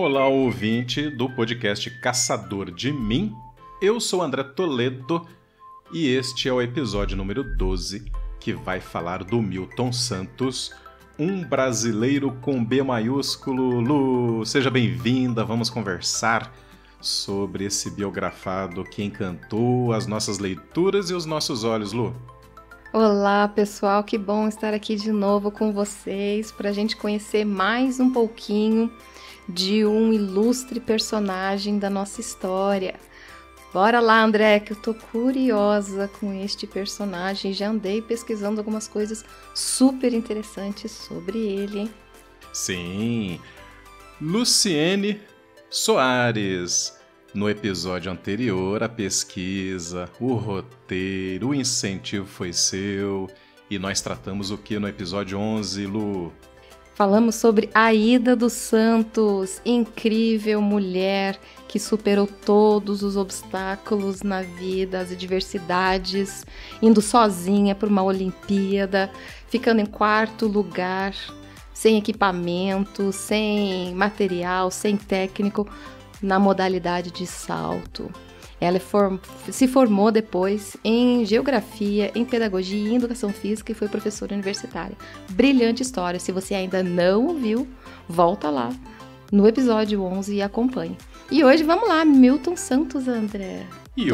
Olá, ouvinte do podcast Caçador de Mim. Eu sou André Toledo e este é o episódio número 12, que vai falar do Milton Santos, um brasileiro com B maiúsculo. Lu, seja bem-vinda, vamos conversar sobre esse biografado que encantou as nossas leituras e os nossos olhos, Lu. Olá, pessoal, que bom estar aqui de novo com vocês para a gente conhecer mais um pouquinho de um ilustre personagem da nossa história. Bora lá, André, que eu tô curiosa com este personagem. Já andei pesquisando algumas coisas super interessantes sobre ele, hein? Sim, Luciene Soares. No episódio anterior, a pesquisa, o roteiro, o incentivo foi seu. E nós tratamos o que no episódio 11, Lu? Falamos sobre Aida dos Santos, incrível mulher que superou todos os obstáculos na vida, as adversidades, indo sozinha para uma Olimpíada, ficando em quarto lugar, sem equipamento, sem material, sem técnico, na modalidade de salto. Ela se formou depois em Geografia, em Pedagogia e em Educação Física e foi professora universitária. Brilhante história. Se você ainda não ouviu, volta lá no episódio 11 e acompanhe. E hoje, vamos lá, Milton Santos, André. E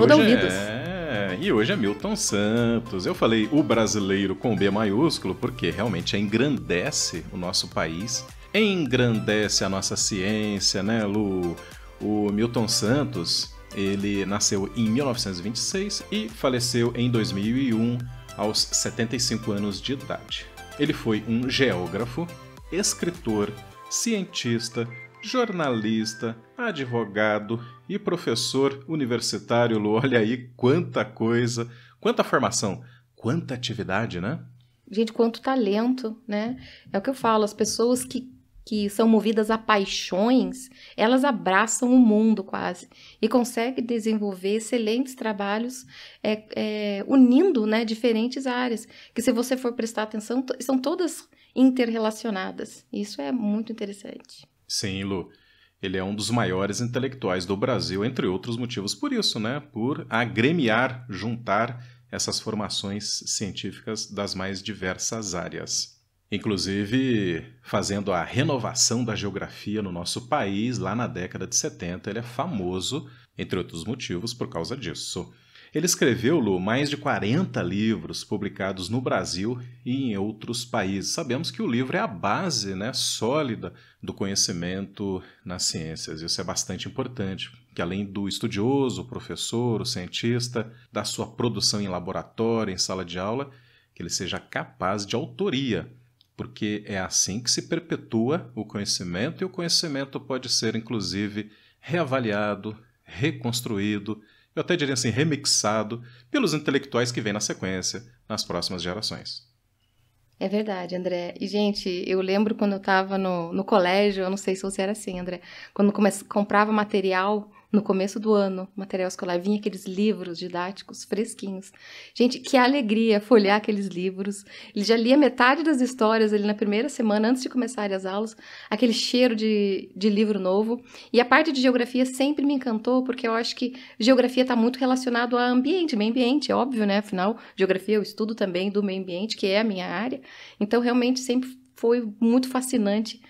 hoje é Milton Santos. Eu falei o brasileiro com B maiúsculo porque realmente engrandece o nosso país, engrandece a nossa ciência, né, Lu? O Milton Santos, ele nasceu em 1926 e faleceu em 2001, aos 75 anos de idade. Ele foi um geógrafo, escritor, cientista, jornalista, advogado e professor universitário. Lu, olha aí quanta coisa, quanta formação, quanta atividade, né? Gente, quanto talento, né? É o que eu falo, as pessoas que são movidas a paixões, elas abraçam o mundo quase e conseguem desenvolver excelentes trabalhos unindo, né, diferentes áreas, que se você for prestar atenção, são todas interrelacionadas. Isso é muito interessante. Sim, Lu. Ele é um dos maiores intelectuais do Brasil, entre outros motivos por isso, né? Por agremiar, juntar essas formações científicas das mais diversas áreas. Inclusive, fazendo a renovação da geografia no nosso país, lá na década de 70, ele é famoso, entre outros motivos, por causa disso. Ele escreveu, Lu, mais de 40 livros publicados no Brasil e em outros países. Sabemos que o livro é a base, né, sólida do conhecimento nas ciências. Isso é bastante importante, que além do estudioso, o professor, o cientista, da sua produção em laboratório, em sala de aula, que ele seja capaz de autoria, porque é assim que se perpetua o conhecimento, e o conhecimento pode ser, inclusive, reavaliado, reconstruído, eu até diria assim, remixado, pelos intelectuais que vêm na sequência, nas próximas gerações. É verdade, André. E, gente, eu lembro quando eu estava no colégio, eu não sei se você era assim, André, quando comprava material no começo do ano, material escolar, vinha aqueles livros didáticos fresquinhos. Gente, que alegria folhear aqueles livros. Ele já lia metade das histórias ali na primeira semana, antes de começarem as aulas, aquele cheiro de livro novo. E a parte de geografia sempre me encantou, porque eu acho que geografia está muito relacionado a ambiente, meio ambiente, é óbvio, né? Afinal, geografia eu estudo também do meio ambiente, que é a minha área. Então, realmente, sempre foi muito fascinante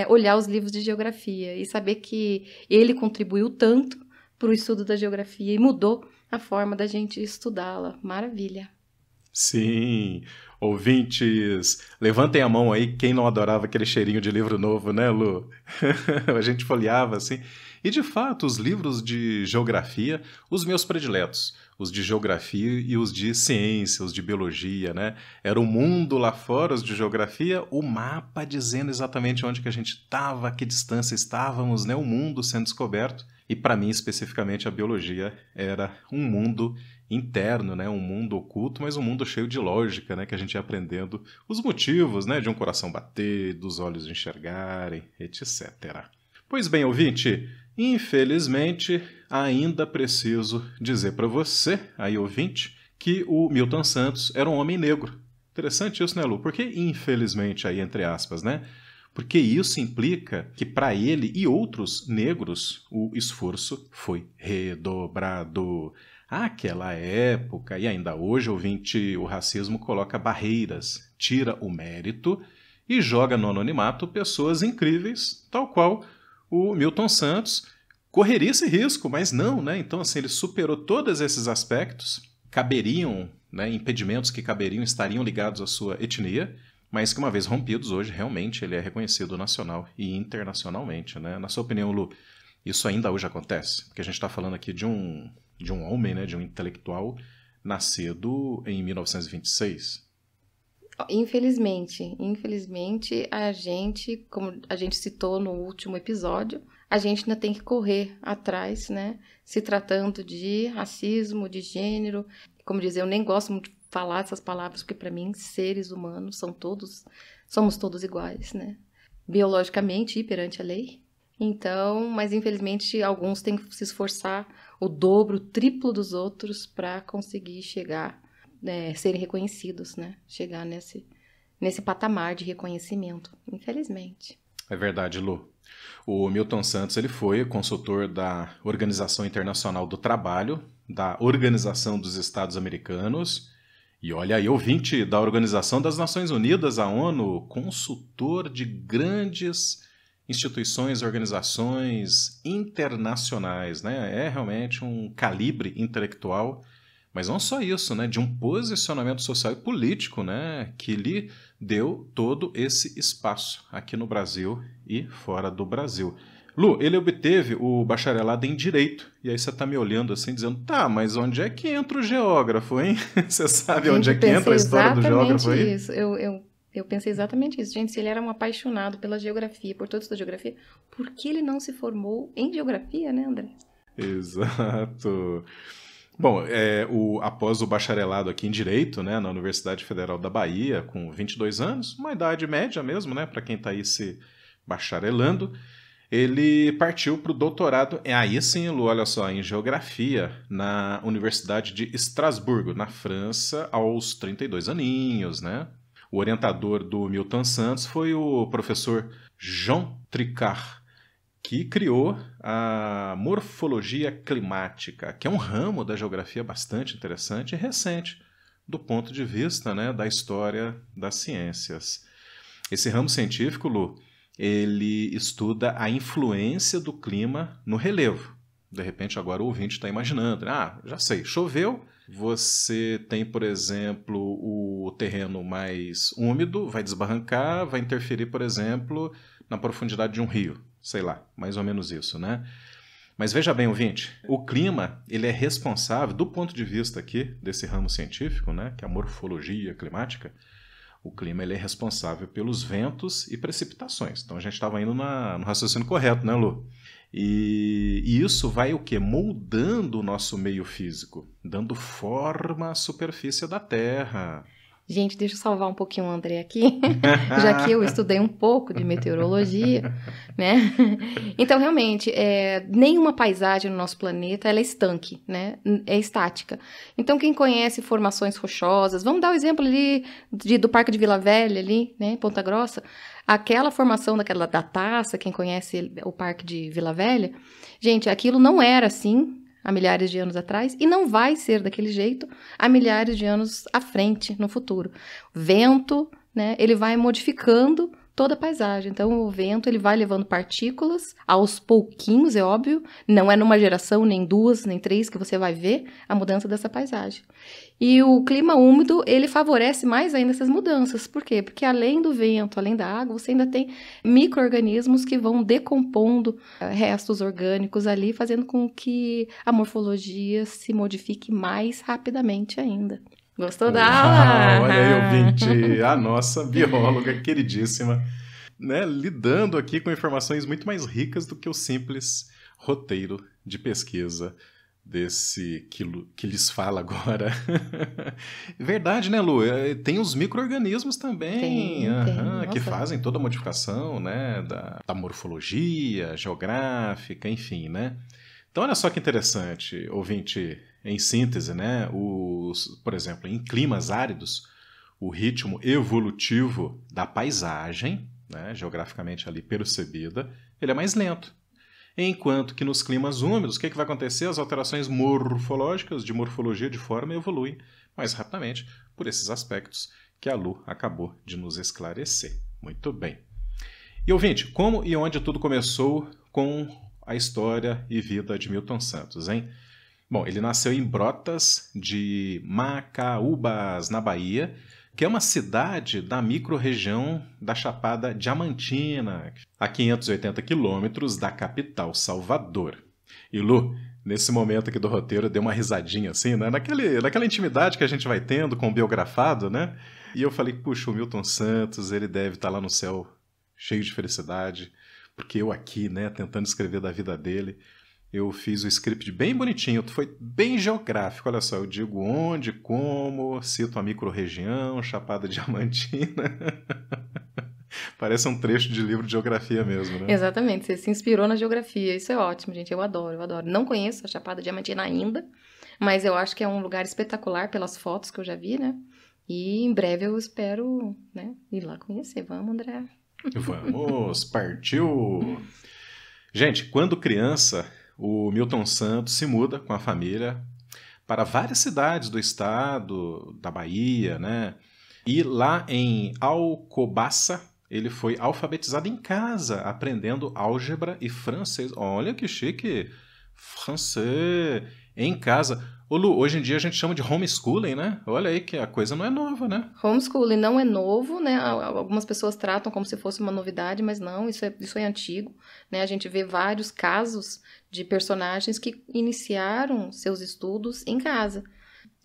olhar os livros de geografia e saber que ele contribuiu tanto para o estudo da geografia e mudou a forma da gente estudá-la. Maravilha! Sim, ouvintes, levantem a mão aí quem não adorava aquele cheirinho de livro novo, né, Lu? A gente folheava assim. E, de fato, os livros de geografia, os meus prediletos, os de geografia e os de ciência, os de biologia, né? Era o mundo lá fora, os de geografia, o mapa dizendo exatamente onde que a gente estava, a que distância estávamos, né? O mundo sendo descoberto. E, para mim, especificamente, a biologia era um mundo interno, né? Um mundo oculto, mas um mundo cheio de lógica, né? Que a gente ia aprendendo os motivos, né? De um coração bater, dos olhos enxergarem, etc. Pois bem, ouvinte, infelizmente, ainda preciso dizer para você, aí ouvinte, que o Milton Santos era um homem negro. Interessante isso, né, Lu? Porque, infelizmente, aí entre aspas, né? porque isso implica que para ele e outros negros o esforço foi redobrado. Àquela época, e ainda hoje, ouvinte, o racismo coloca barreiras, tira o mérito e joga no anonimato pessoas incríveis, tal qual o Milton Santos. Correria esse risco, mas não, né? Então, assim, ele superou todos esses aspectos, caberiam, né, impedimentos que caberiam, estariam ligados à sua etnia, mas que uma vez rompidos, hoje realmente ele é reconhecido nacional e internacionalmente, né? Na sua opinião, Lu, isso ainda hoje acontece? Porque a gente está falando aqui de um homem, né, de um intelectual nascido em 1926. Infelizmente, a gente, como a gente citou no último episódio, a gente ainda tem que correr atrás, né? Se tratando de racismo, de gênero. Como dizer, eu nem gosto muito de falar essas palavras, porque para mim, seres humanos somos todos iguais, né? Biologicamente e perante a lei. Então, mas infelizmente, alguns têm que se esforçar o dobro, o triplo dos outros para conseguir chegar, serem reconhecidos, né? Chegar nesse patamar de reconhecimento, infelizmente. É verdade, Lu. O Milton Santos ele foi consultor da Organização Internacional do Trabalho, da Organização dos Estados Americanos, e olha aí, ouvinte da Organização das Nações Unidas, a ONU, consultor de grandes instituições, organizações internacionais, né? É realmente um calibre intelectual, mas não só isso, né? De um posicionamento social e político, né? Que lhe deu todo esse espaço aqui no Brasil e fora do Brasil. Lu, ele obteve o bacharelado em Direito, e aí você está me olhando assim, dizendo, tá, mas onde é que entra o geógrafo, hein? Você sabe Gente, onde é que entra a história do geógrafo aí? Isso. Eu pensei exatamente isso. Gente, se ele era um apaixonado pela geografia, por toda essa geografia, por que ele não se formou em geografia, né, André? Exato. Bom, após o bacharelado aqui em Direito, né, na Universidade Federal da Bahia, com 22 anos, uma idade média mesmo, né, para quem está aí se bacharelando, ele partiu para o doutorado, aí sim, Lu, olha só, em Geografia, na Universidade de Estrasburgo, na França, aos 32 aninhos, né? O orientador do Milton Santos foi o professor Jean Tricart, que criou a morfologia climática, que é um ramo da geografia bastante interessante e recente, do ponto de vista, né, da história das ciências. Esse ramo científico, Lu, ele estuda a influência do clima no relevo. De repente, agora o ouvinte está imaginando, já sei, choveu, você tem, por exemplo, o terreno mais úmido, vai desbarrancar, vai interferir, por exemplo, na profundidade de um rio. Sei lá, mais ou menos isso, né? Mas veja bem, ouvinte, o clima ele é responsável, do ponto de vista aqui desse ramo científico, né, que é a morfologia climática, o clima ele é responsável pelos ventos e precipitações. Então a gente estava indo no raciocínio correto, né, Lu? E isso vai o quê? Moldando o nosso meio físico, dando forma à superfície da Terra. Gente, deixa eu salvar um pouquinho o André aqui, já que eu estudei um pouco de meteorologia, né? Então, realmente, nenhuma paisagem no nosso planeta ela é estanque, né? É estática. Então, quem conhece formações rochosas, vamos dar o exemplo ali do Parque de Vila Velha, ali, né? Ponta Grossa, aquela formação da taça, quem conhece o Parque de Vila Velha, gente, aquilo não era assim há milhares de anos atrás, e não vai ser daquele jeito há milhares de anos à frente, no futuro. O vento, né, ele vai modificando toda a paisagem. Então, o vento, ele vai levando partículas aos pouquinhos, é óbvio, não é numa geração, nem duas, nem três, que você vai ver a mudança dessa paisagem. E o clima úmido, ele favorece mais ainda essas mudanças. Por quê? Porque além do vento, além da água, você ainda tem micro-organismos que vão decompondo restos orgânicos ali, fazendo com que a morfologia se modifique mais rapidamente ainda. Gostou da aula? Olha aí, ouvinte, a nossa bióloga queridíssima, né, lidando aqui com informações muito mais ricas do que o simples roteiro de pesquisa desse que lhes fala agora. Verdade, né, Lu? Tem os micro-organismos também, tem, que fazem toda a modificação, né, da morfologia geográfica, enfim, né? Então, olha só que interessante, ouvinte, em síntese, né? Por exemplo, em climas áridos, o ritmo evolutivo da paisagem, né, geograficamente ali percebida, ele é mais lento. Enquanto que nos climas úmidos, o que vai acontecer? As alterações morfológicas, de morfologia de forma, evoluem mais rapidamente por esses aspectos que a Lu acabou de nos esclarecer. Muito bem. E ouvinte, como e onde tudo começou com a história e vida de Milton Santos, hein? Bom, ele nasceu em Brotas de Macaúbas, na Bahia, que é uma cidade da microrregião da Chapada Diamantina, a 580 quilômetros da capital, Salvador. E Lu, nesse momento aqui do roteiro, deu uma risadinha assim, né? Naquela intimidade que a gente vai tendo com o biografado, né? E eu falei, puxa, o Milton Santos, ele deve estar lá no céu cheio de felicidade, porque eu aqui, né, tentando escrever da vida dele, eu fiz o script bem bonitinho, foi bem geográfico, olha só, eu digo onde, como, cito a microrregião, Chapada Diamantina. Parece um trecho de livro de geografia mesmo, né? Exatamente, você se inspirou na geografia, isso é ótimo, gente, eu adoro, eu adoro. Não conheço a Chapada Diamantina ainda, mas eu acho que é um lugar espetacular pelas fotos que eu já vi, né? E em breve eu espero, né, ir lá conhecer. Vamos, André? Vamos, partiu! Gente, quando criança, o Milton Santos se muda com a família para várias cidades do estado, da Bahia, né? E lá em Alcobaça, ele foi alfabetizado em casa, aprendendo álgebra e francês. Olha que chique! Francês em casa. Ô Lu, hoje em dia a gente chama de homeschooling, né? Olha aí que a coisa não é nova, né? Homeschooling não é novo, né? Algumas pessoas tratam como se fosse uma novidade, mas não, isso é antigo, né? A gente vê vários casos de personagens que iniciaram seus estudos em casa.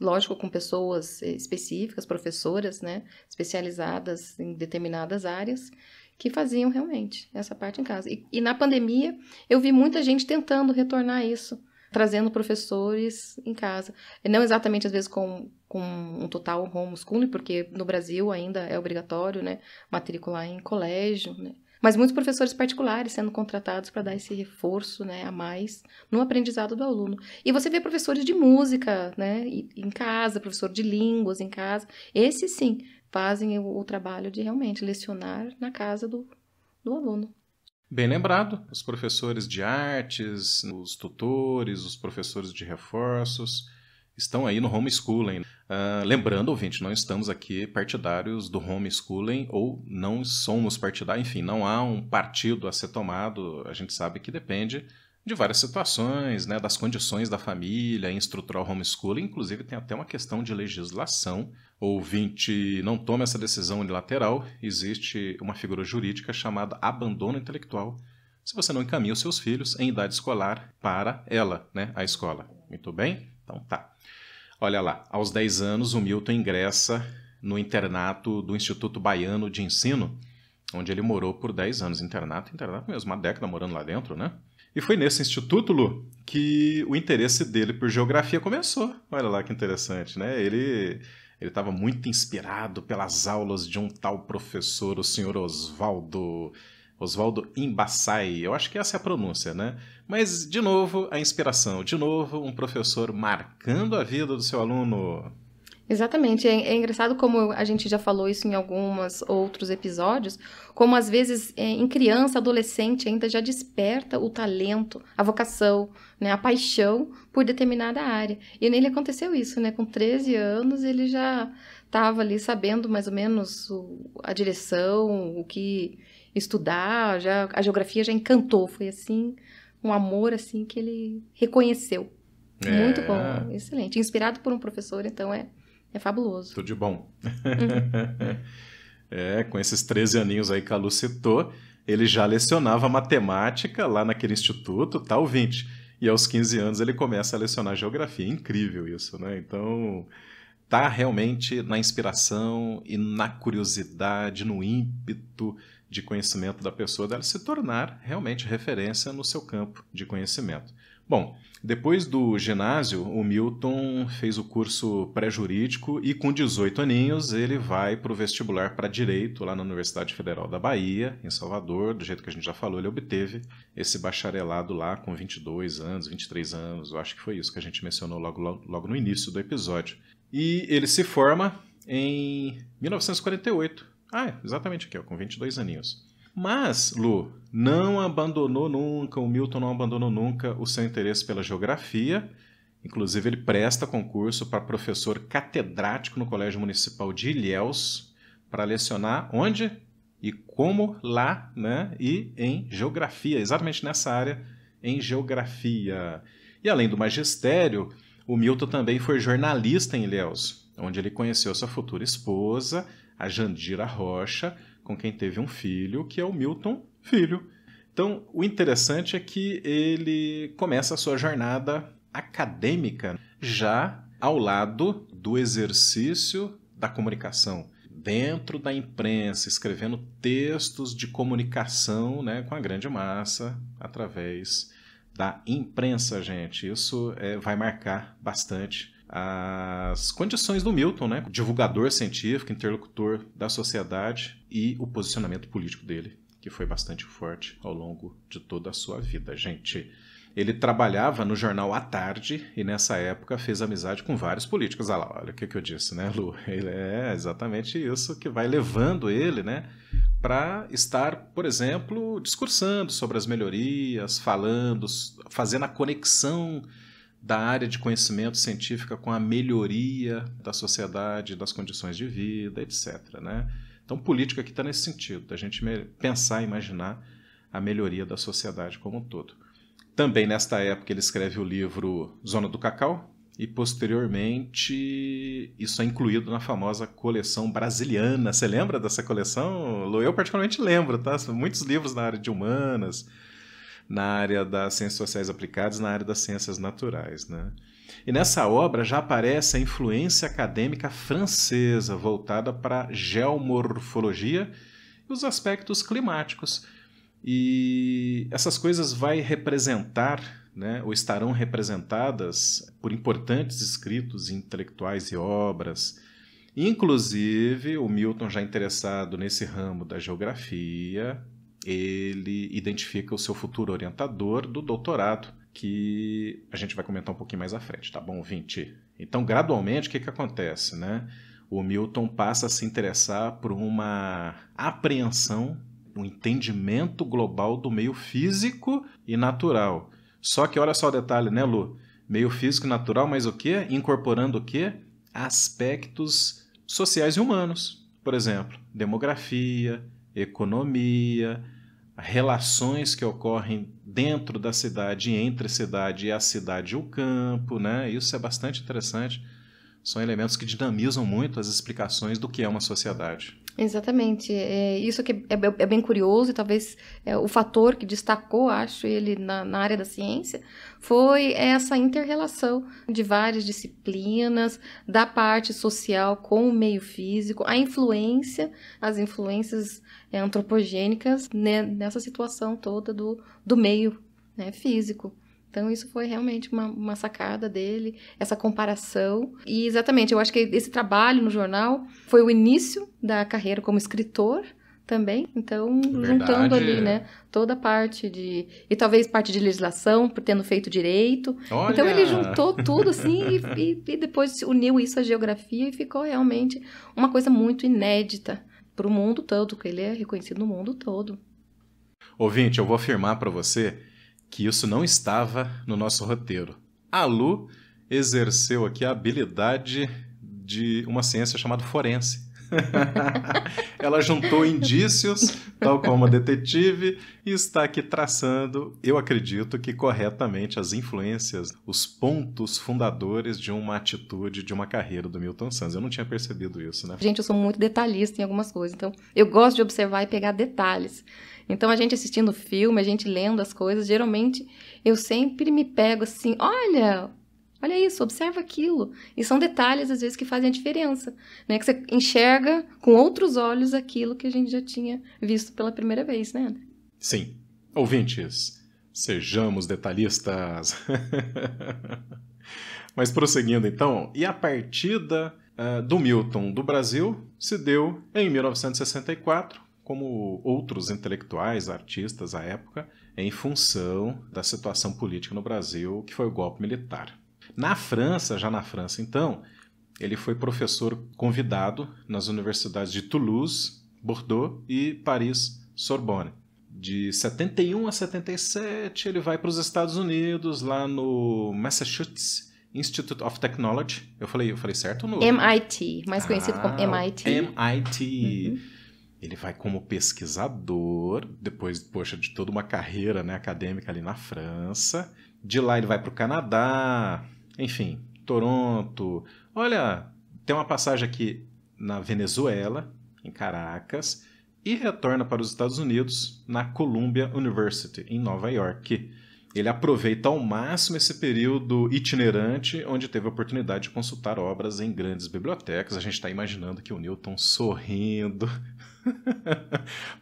Lógico, com pessoas específicas, professoras, né? Especializadas em determinadas áreas, que faziam realmente essa parte em casa. E na pandemia, eu vi muita gente tentando retornar isso, trazendo professores em casa. E não exatamente, às vezes, com um total homeschooling, porque no Brasil ainda é obrigatório, né, matricular em colégio, né? Mas muitos professores particulares sendo contratados para dar esse reforço, né, a mais no aprendizado do aluno. E você vê professores de música, né, em casa, professor de línguas em casa. Esses, sim, fazem o trabalho de realmente lecionar na casa do aluno. Bem lembrado, os professores de artes, os tutores, os professores de reforços estão aí no homeschooling. Lembrando, ouvinte, não estamos aqui partidários do homeschooling ou não somos partidários, enfim, não há um partido a ser tomado, a gente sabe que depende de várias situações, né, das condições da família em estruturar o homeschooling, inclusive tem até uma questão de legislação. O ouvinte não toma essa decisão unilateral, existe uma figura jurídica chamada abandono intelectual, se você não encaminha os seus filhos em idade escolar para ela, né, a escola. Muito bem? Então tá. Olha lá, aos 10 anos o Milton ingressa no internato do Instituto Baiano de Ensino, onde ele morou por 10 anos. Internato mesmo, uma década morando lá dentro, né? E foi nesse instituto, Lu, que o interesse dele por geografia começou. Olha lá que interessante, né? Ele estava muito inspirado pelas aulas de um tal professor, o senhor Oswaldo Embassai. Eu acho que essa é a pronúncia, né? Mas, de novo, a inspiração. De novo, um professor marcando a vida do seu aluno. Exatamente. É engraçado como a gente já falou isso em alguns outros episódios, como às vezes em criança, adolescente ainda já desperta o talento, a vocação, né, a paixão por determinada área. E nele aconteceu isso, né? Com 13 anos ele já estava ali sabendo mais ou menos a direção, o que estudar, a geografia já encantou. Foi assim, um amor assim que ele reconheceu. Muito bom, excelente. Inspirado por um professor, então é fabuloso. Tudo de bom. Com esses 13 aninhos aí que a Lu citou, ele já lecionava matemática lá naquele instituto, tá, ouvinte? E aos 15 anos ele começa a lecionar geografia. Incrível isso, né? Então, tá realmente na inspiração e na curiosidade, no ímpeto de conhecimento da pessoa, dela se tornar realmente referência no seu campo de conhecimento. Bom, depois do ginásio, o Milton fez o curso pré-jurídico e com 18 aninhos ele vai para o vestibular para Direito lá na Universidade Federal da Bahia, em Salvador. Do jeito que a gente já falou, ele obteve esse bacharelado lá com 22 anos, 23 anos. Eu acho que foi isso que a gente mencionou logo no início do episódio. E ele se forma em 1948. Exatamente aqui, com 22 aninhos. Mas, Lu, não abandonou nunca, o Milton não abandonou nunca o seu interesse pela geografia. Inclusive, ele presta concurso para professor catedrático no Colégio Municipal de Ilhéus, para lecionar onde e como lá, né? E em geografia, exatamente nessa área, em geografia. E além do magistério, o Milton também foi jornalista em Ilhéus, onde ele conheceu sua futura esposa, a Jandira Rocha, com quem teve um filho, que é o Milton Filho. Então, o interessante é que ele começa a sua jornada acadêmica já ao lado do exercício da comunicação, dentro da imprensa, escrevendo textos de comunicação, né, com a grande massa, através da imprensa, gente. Isso vai marcar bastante as condições do Milton, né? Divulgador científico, interlocutor da sociedade, e o posicionamento político dele, que foi bastante forte ao longo de toda a sua vida, gente. Ele trabalhava no jornal À Tarde e nessa época fez amizade com vários políticos. Olha o que eu disse, né, Lu? Ele é exatamente isso que vai levando ele, né, para estar, por exemplo, discursando sobre as melhorias, falando, fazendo a conexão da área de conhecimento científica com a melhoria da sociedade, das condições de vida, etc., né? Então, política aqui está nesse sentido, da gente pensar e imaginar a melhoria da sociedade como um todo. Também, nesta época, ele escreve o livro Zona do Cacau, e, posteriormente, isso é incluído na famosa coleção brasiliana. Você lembra dessa coleção? Eu particularmente lembro, tá? São muitos livros na área de humanas, na área das ciências sociais aplicadas, na área das ciências naturais, né? E nessa obra já aparece a influência acadêmica francesa voltada para a geomorfologia e os aspectos climáticos. E essas coisas vai representar, né, ou estarão representadas por importantes escritos intelectuais e obras. Inclusive, o Milton, já interessado nesse ramo da geografia, ele identifica o seu futuro orientador do doutorado, que a gente vai comentar um pouquinho mais à frente, tá bom, ouvinte? Então, gradualmente, o que acontece, né? O Milton passa a se interessar por uma apreensão, um entendimento global do meio físico e natural. Só que olha só o detalhe, né, Lu? Meio físico e natural, mas o quê? Incorporando o quê? Aspectos sociais e humanos. Por exemplo, demografia, economia, relações que ocorrem dentro da cidade, entre a cidade e a cidade e o campo, né? Isso é bastante interessante. São elementos que dinamizam muito as explicações do que é uma sociedade. Exatamente. Isso que é bem curioso, e talvez o fator que destacou, acho, ele na área da ciência, foi essa inter-relação de várias disciplinas, da parte social com o meio físico, as influências antropogênicas, né, nessa situação toda do meio, né, físico. Então, isso foi realmente uma sacada dele, essa comparação. E, exatamente, eu acho que esse trabalho no jornal foi o início da carreira como escritor também. Então, juntando ali, né, toda a parte e talvez parte de legislação, por tendo feito direito. Olha! Então, ele juntou tudo, assim, e depois uniu isso à geografia e ficou realmente uma coisa muito inédita para o mundo todo, porque ele é reconhecido no mundo todo. Ouvinte, eu vou afirmar para você que isso não estava no nosso roteiro. A Lu exerceu aqui a habilidade de uma ciência chamada forense. Ela juntou indícios, tal como a detetive, e está aqui traçando, eu acredito que corretamente, as influências, os pontos fundadores de uma atitude, de uma carreira do Milton Santos. Eu não tinha percebido isso, né? Gente, eu sou muito detalhista em algumas coisas, então eu gosto de observar e pegar detalhes. Então, a gente assistindo filme, a gente lendo as coisas, geralmente eu sempre me pego assim, olha isso, observa aquilo. E são detalhes, às vezes, que fazem a diferença, né? Que você enxerga com outros olhos aquilo que a gente já tinha visto pela primeira vez, né, André? Sim. Ouvintes, sejamos detalhistas. Mas prosseguindo, então, e a partida do Milton do Brasil se deu em 1964, como outros intelectuais, artistas à época, em função da situação política no Brasil, que foi o golpe militar. Na França, então, ele foi professor convidado nas universidades de Toulouse, Bordeaux e Paris, Sorbonne. De 71 a 77, ele vai para os Estados Unidos, lá no Massachusetts Institute of Technology. Eu falei certo? No... MIT, mais conhecido como MIT. MIT. Uhum. Ele vai como pesquisador, depois, poxa, de toda uma carreira, né, acadêmica ali na França. De lá ele vai para o Canadá, enfim, Toronto. Olha, tem uma passagem aqui na Venezuela, em Caracas, e retorna para os Estados Unidos, na Columbia University, em Nova York. Ele aproveita ao máximo esse período itinerante, onde teve a oportunidade de consultar obras em grandes bibliotecas. A gente está imaginando que o Newton sorrindo,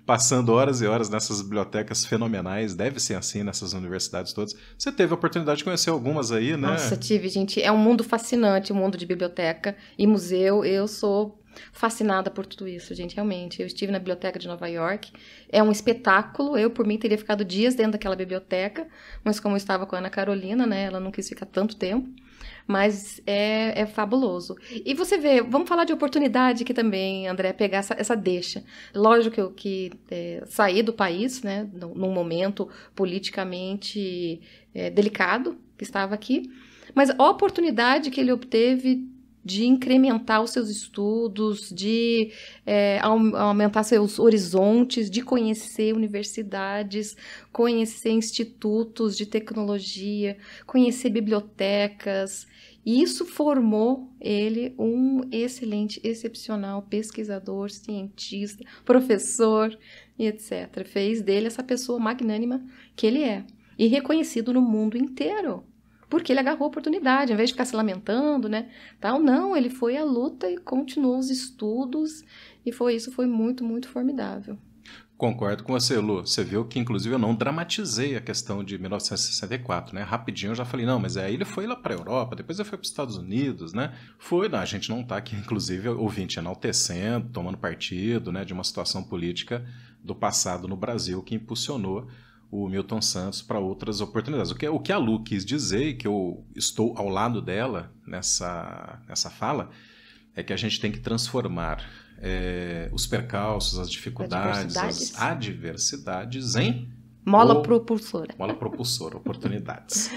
passando horas e horas nessas bibliotecas fenomenais. Deve ser assim nessas universidades todas. Você teve a oportunidade de conhecer algumas aí, né? Nossa, tive, gente. É um mundo fascinante, o mundo de biblioteca e museu. Eu sou fascinada por tudo isso, gente, realmente. Eu estive na biblioteca de Nova York. É um espetáculo. Eu, por mim, teria ficado dias dentro daquela biblioteca, mas como eu estava com a Ana Carolina, né, ela não quis ficar tanto tempo. Mas é fabuloso. E você vê, vamos falar de oportunidade aqui também, André, pegar essa deixa. Lógico que sair do país, né, num momento politicamente delicado, que estava aqui, mas a oportunidade que ele obteve de incrementar os seus estudos, de aumentar seus horizontes, de conhecer universidades, conhecer institutos de tecnologia, conhecer bibliotecas. E isso formou ele um excelente, excepcional pesquisador, cientista, professor e etc. Fez dele essa pessoa magnânima que ele é. E reconhecido no mundo inteiro. Porque ele agarrou a oportunidade, ao invés de ficar se lamentando, né? Tal, não, ele foi à luta e continuou os estudos. E isso foi muito, muito formidável. Concordo com você, Lu. Você viu que, inclusive, eu não dramatizei a questão de 1964, né? Rapidinho eu já falei, não, mas aí ele foi lá para a Europa, depois ele foi para os Estados Unidos, né? Não, a gente não está aqui, inclusive, ouvinte, enaltecendo, tomando partido, né, de uma situação política do passado no Brasil que impulsionou o Milton Santos para outras oportunidades. O que a Lu quis dizer, e que eu estou ao lado dela nessa fala, é que a gente tem que transformar os percalços, as dificuldades, as adversidades em... Mola propulsora. Mola propulsora, oportunidades.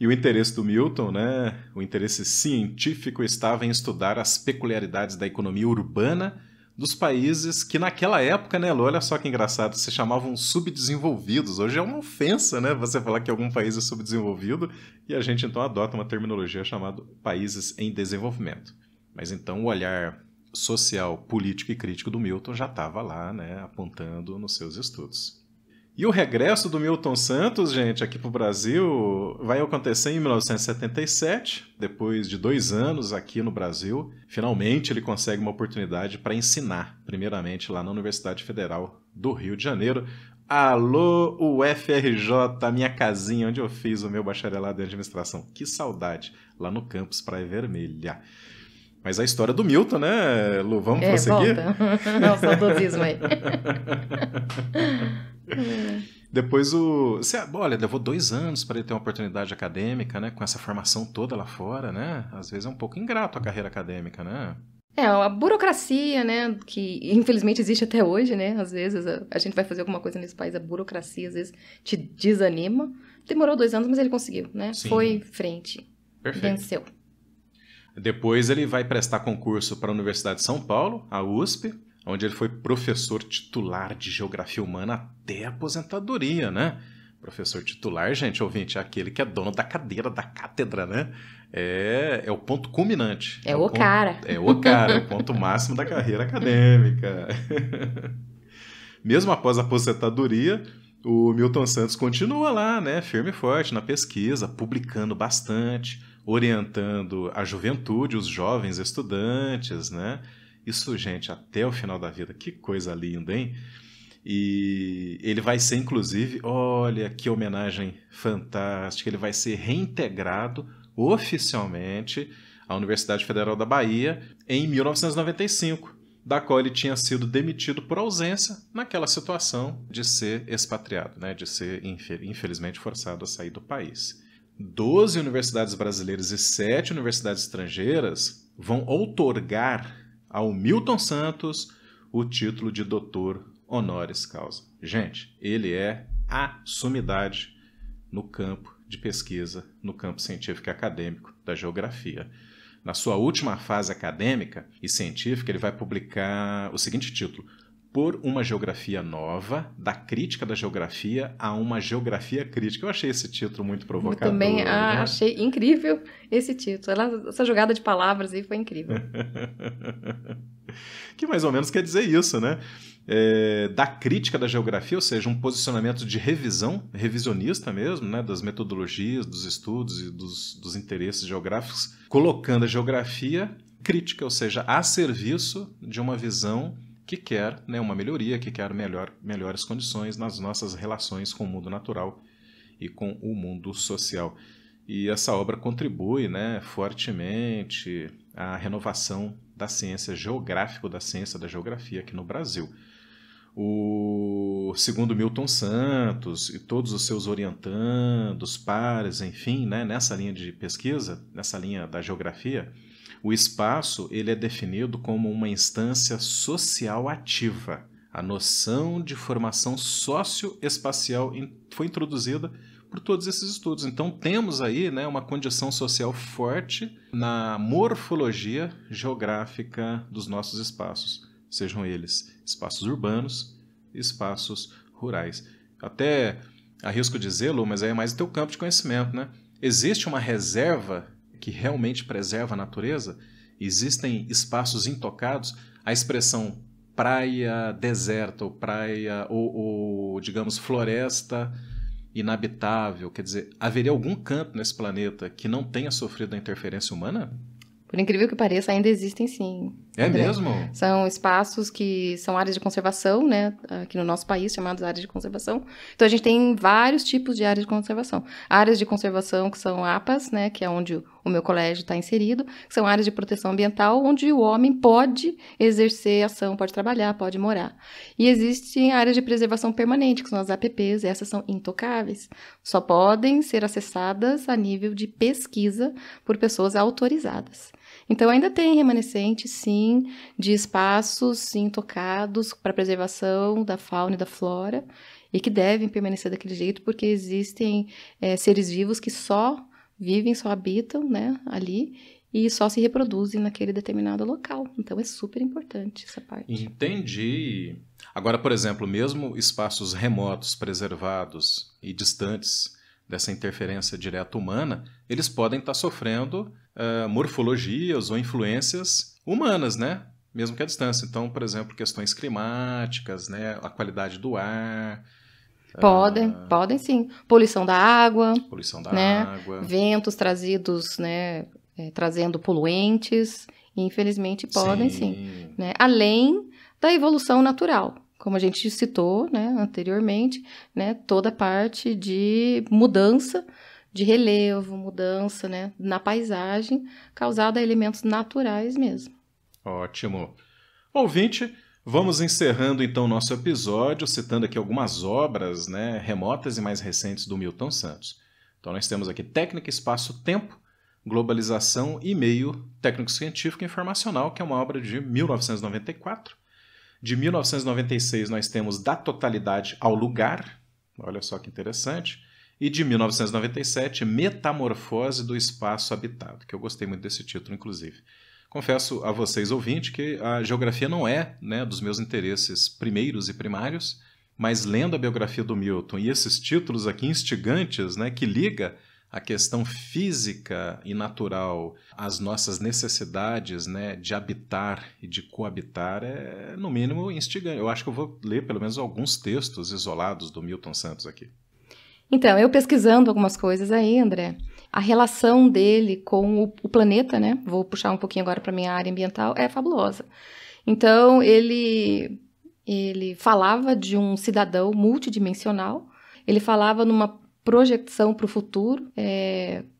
E o interesse do Milton, né, o interesse científico estava em estudar as peculiaridades da economia urbana dos países que naquela época, né, Lu, olha só que engraçado, se chamavam subdesenvolvidos. Hoje é uma ofensa, né, você falar que algum país é subdesenvolvido, e a gente então adota uma terminologia chamada países em desenvolvimento. Mas então o olhar social, político e crítico do Milton já estava lá, né, apontando nos seus estudos. E o regresso do Milton Santos, gente, aqui para o Brasil, vai acontecer em 1977, depois de 2 anos aqui no Brasil. Finalmente ele consegue uma oportunidade para ensinar, primeiramente lá na Universidade Federal do Rio de Janeiro. Alô, UFRJ, minha casinha, onde eu fiz o meu bacharelado em administração. Que saudade, lá no campus Praia Vermelha. Mas a história do Milton, né, Lu? Vamos prosseguir? Volta. O saudosismo aí. Depois olha, levou 2 anos para ele ter uma oportunidade acadêmica, né? Com essa formação toda lá fora, né? Às vezes é um pouco ingrato a carreira acadêmica, né? A burocracia, né? Que infelizmente existe até hoje, né? Às vezes a gente vai fazer alguma coisa nesse país, a burocracia às vezes te desanima. Demorou 2 anos, mas ele conseguiu, né? Sim. Foi frente. Perfeito. Venceu. Depois ele vai prestar concurso para a Universidade de São Paulo, a USP, onde ele foi professor titular de Geografia Humana até a aposentadoria, né? Professor titular, gente, ouvinte, é aquele que é dono da cadeira, da cátedra, né? É o ponto culminante. É o cara. É o ponto máximo da carreira acadêmica. Mesmo após a aposentadoria, o Milton Santos continua lá, né? Firme e forte na pesquisa, publicando bastante, orientando a juventude, os jovens estudantes, né? Isso, gente, até o final da vida. Que coisa linda, hein? E ele vai ser, inclusive, olha que homenagem fantástica, ele vai ser reintegrado oficialmente à Universidade Federal da Bahia em 1995, da qual ele tinha sido demitido por ausência naquela situação de ser expatriado, né? De ser, infelizmente, forçado a sair do país. 12 universidades brasileiras e 7 universidades estrangeiras vão outorgar ao Milton Santos o título de doutor honoris causa. Gente, ele é a sumidade no campo de pesquisa, no campo científico e acadêmico da geografia. Na sua última fase acadêmica e científica, ele vai publicar o seguinte título: Por uma geografia nova, da crítica da geografia a uma geografia crítica. Eu achei esse título muito provocador. Eu também né? achei incrível esse título. Essa jogada de palavras aí foi incrível. Que mais ou menos quer dizer isso, né? Da crítica da geografia, ou seja, um posicionamento de revisão, revisionista mesmo, né? Das metodologias, dos estudos e dos interesses geográficos, colocando a geografia crítica, ou seja, a serviço de uma visão que quer, né, uma melhoria, que quer melhores condições nas nossas relações com o mundo natural e com o mundo social. E essa obra contribui, né, fortemente à renovação da ciência geográfica, da ciência da geografia aqui no Brasil. Segundo Milton Santos e todos os seus orientandos, pares, enfim, né, nessa linha de pesquisa, nessa linha da geografia, o espaço ele é definido como uma instância social ativa. A noção de formação socioespacial foi introduzida por todos esses estudos. Então temos aí, né, uma condição social forte na morfologia geográfica dos nossos espaços, sejam eles espaços urbanos e espaços rurais. Até arrisco dizê-lo, mas aí é mais o teu campo de conhecimento, né? Existe uma reserva que realmente preserva a natureza? Existem espaços intocados? A expressão praia deserta ou praia ou digamos, floresta inabitável, quer dizer, haveria algum canto nesse planeta que não tenha sofrido a interferência humana? Por incrível que pareça, ainda existem sim. É André. mesmo? São espaços que são áreas de conservação, né? Aqui no nosso país, chamadas áreas de conservação. Então, a gente tem vários tipos de áreas de conservação. Áreas de conservação que são APAs, né? Que é onde o meu colégio está inserido. Que são áreas de proteção ambiental, onde o homem pode exercer ação, pode trabalhar, pode morar. E existem áreas de preservação permanente, que são as APPs. E essas são intocáveis. Só podem ser acessadas a nível de pesquisa por pessoas autorizadas. Então, ainda tem remanescente, sim, de espaços intocados para preservação da fauna e da flora e que devem permanecer daquele jeito porque existem seres vivos que só vivem, só habitam, né, ali e só se reproduzem naquele determinado local. Então, é super importante essa parte. Entendi. Agora, por exemplo, mesmo espaços remotos, preservados e distantes dessa interferência direta humana, eles podem estar sofrendo morfologias ou influências humanas, né? Mesmo que à distância. Então, por exemplo, questões climáticas, né? A qualidade do ar. Podem sim. Poluição da água. Poluição da né? água. Ventos trazidos, né? Trazendo poluentes. Infelizmente, podem sim. Né? Além da evolução natural. Como a gente citou, né, anteriormente, né, toda a parte de mudança de relevo, mudança, né, na paisagem, causada a elementos naturais mesmo. Ótimo. Ouvinte, vamos encerrando então o nosso episódio, citando aqui algumas obras, né, remotas e mais recentes do Milton Santos. Então nós temos aqui Técnica, Espaço, Tempo, Globalização e Meio Técnico-Científico e Informacional, que é uma obra de 1994. De 1996 nós temos Da Totalidade ao Lugar, olha só que interessante, e de 1997 Metamorfose do Espaço Habitado, que eu gostei muito desse título, inclusive. Confesso a vocês, ouvintes, que a geografia não é, né, dos meus interesses primeiros e primários, mas lendo a biografia do Milton e esses títulos aqui instigantes, né, que liga a questão física e natural às nossas necessidades, né, de habitar e de coabitar é, no mínimo, instigante. Eu acho que eu vou ler pelo menos alguns textos isolados do Milton Santos aqui. Então, eu pesquisando algumas coisas aí, André, a relação dele com o planeta, né, vou puxar um pouquinho agora para a minha área ambiental, é fabulosa. Então, ele falava de um cidadão multidimensional, ele falava numa projeção para o futuro,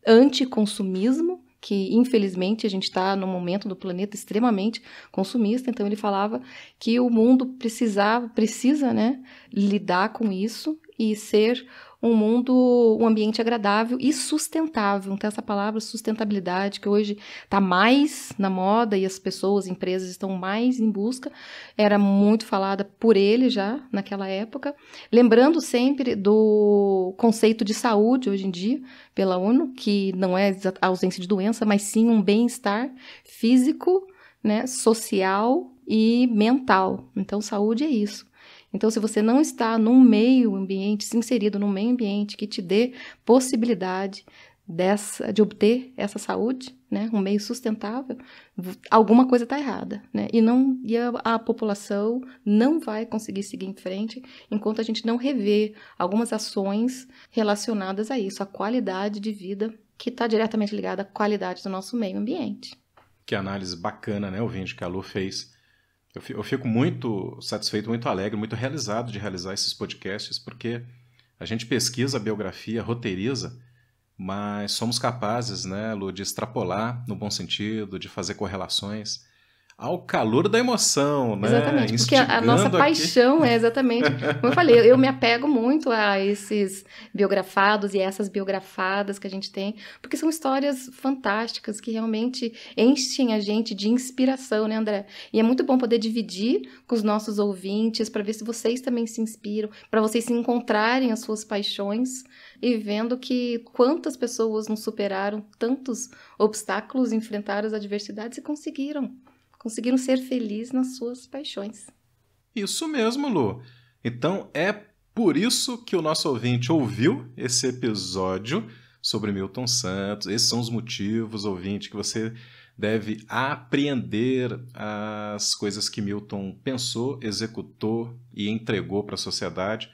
anticonsumismo, que infelizmente a gente está num momento do planeta extremamente consumista, então ele falava que o mundo precisa, né, lidar com isso e ser um ambiente agradável e sustentável. Então, essa palavra sustentabilidade, que hoje está mais na moda e as pessoas, empresas estão mais em busca, era muito falada por ele já naquela época. Lembrando sempre do conceito de saúde hoje em dia, pela ONU, que não é a ausência de doença, mas sim um bem-estar físico, né, social e mental. Então, saúde é isso. Então, se você não está num meio ambiente, se inserido num meio ambiente que te dê possibilidade de obter essa saúde, né, um meio sustentável, alguma coisa está errada, né? E a população não vai conseguir seguir em frente enquanto a gente não rever algumas ações relacionadas a isso, a qualidade de vida que está diretamente ligada à qualidade do nosso meio ambiente. Que análise bacana, né, ouvinte, que a Lu fez. Eu fico muito satisfeito, muito alegre, muito realizado de realizar esses podcasts, porque a gente pesquisa a biografia, roteiriza, mas somos capazes, né, Lu, de extrapolar no bom sentido, de fazer correlações ao calor da emoção, né? Exatamente, porque a nossa paixão é exatamente, como eu falei, eu me apego muito a esses biografados e essas biografadas que a gente tem, porque são histórias fantásticas que realmente enchem a gente de inspiração, né, André? E é muito bom poder dividir com os nossos ouvintes para ver se vocês também se inspiram, para vocês se encontrarem as suas paixões e vendo que quantas pessoas não superaram tantos obstáculos, enfrentaram as adversidades e conseguiram ser felizes nas suas paixões. Isso mesmo, Lu. Então é por isso que o nosso ouvinte ouviu esse episódio sobre Milton Santos. Esses são os motivos, ouvinte, que você deve apreender as coisas que Milton pensou, executou e entregou para a sociedade,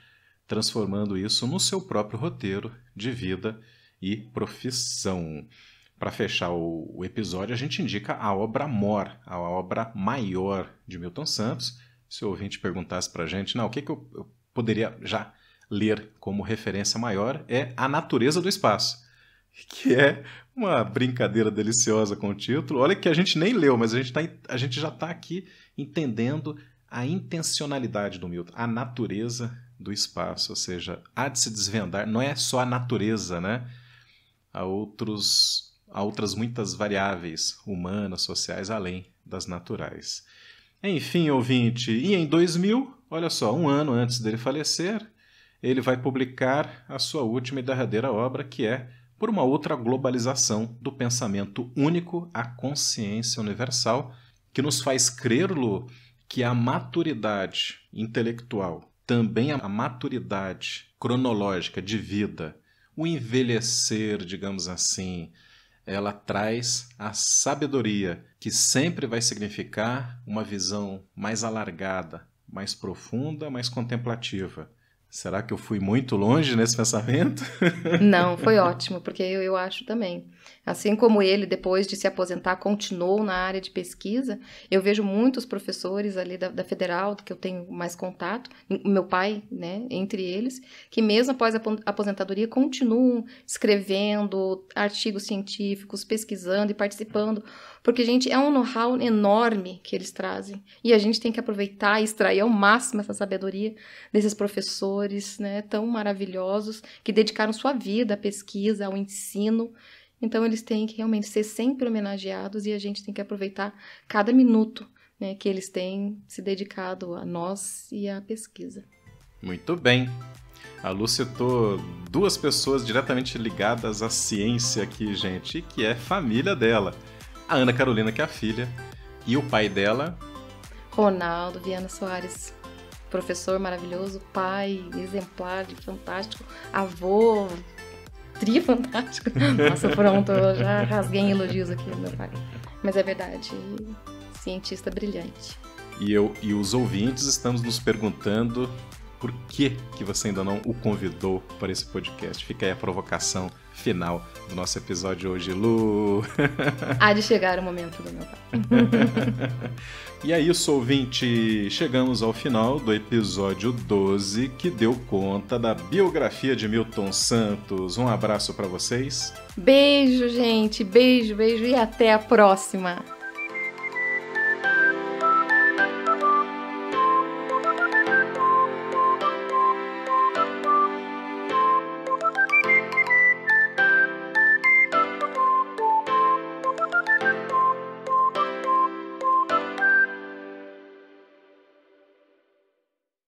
transformando isso no seu próprio roteiro de vida e profissão. Para fechar o episódio, a gente indica a obra mor, a obra maior de Milton Santos. Se o ouvinte perguntasse para a gente, o que eu poderia já ler como referência maior, é A Natureza do Espaço, que é uma brincadeira deliciosa com o título. Olha que a gente nem leu, mas a gente já está aqui entendendo a intencionalidade do Milton, a natureza do espaço, ou seja, há de se desvendar, não é só a natureza, né? Há outras muitas variáveis humanas, sociais, além das naturais. Enfim, ouvinte, e em 2000, olha só, um ano antes dele falecer, ele vai publicar a sua última e derradeira obra, que é Por uma Outra Globalização do Pensamento Único à Consciência Universal, que nos faz crer, Lu, que a maturidade intelectual, também a maturidade cronológica de vida, o envelhecer, digamos assim, ela traz a sabedoria, que sempre vai significar uma visão mais alargada, mais profunda, mais contemplativa. Será que eu fui muito longe nesse pensamento? Não, foi ótimo, porque eu acho também. Assim como ele, depois de se aposentar, continuou na área de pesquisa, eu vejo muitos professores ali da Federal, que eu tenho mais contato, meu pai, né, entre eles, que mesmo após a aposentadoria continuam escrevendo artigos científicos, pesquisando e participando, porque, gente, é um know-how enorme que eles trazem. E a gente tem que aproveitar e extrair ao máximo essa sabedoria desses professores, né, tão maravilhosos, que dedicaram sua vida à pesquisa, ao ensino. Então, eles têm que realmente ser sempre homenageados e a gente tem que aproveitar cada minuto, né, que eles têm se dedicado a nós e à pesquisa. Muito bem. A Lu citou duas pessoas diretamente ligadas à ciência aqui, gente, que é família dela. A Ana Carolina, que é a filha, e o pai dela... Ronaldo Viana Soares, professor maravilhoso, pai exemplar, fantástico, avô... Tri fantástico. Nossa, pronto, eu já rasguei em elogios aqui no meu pai. Mas é verdade, cientista brilhante. E os ouvintes estamos nos perguntando por que você ainda não o convidou para esse podcast. Fica aí a provocação final do nosso episódio hoje, Lu. Há de chegar o momento do meu pai. E é isso, ouvinte. Chegamos ao final do episódio 12, que deu conta da biografia de Milton Santos. Um abraço para vocês. Beijo, gente. Beijo, beijo e até a próxima.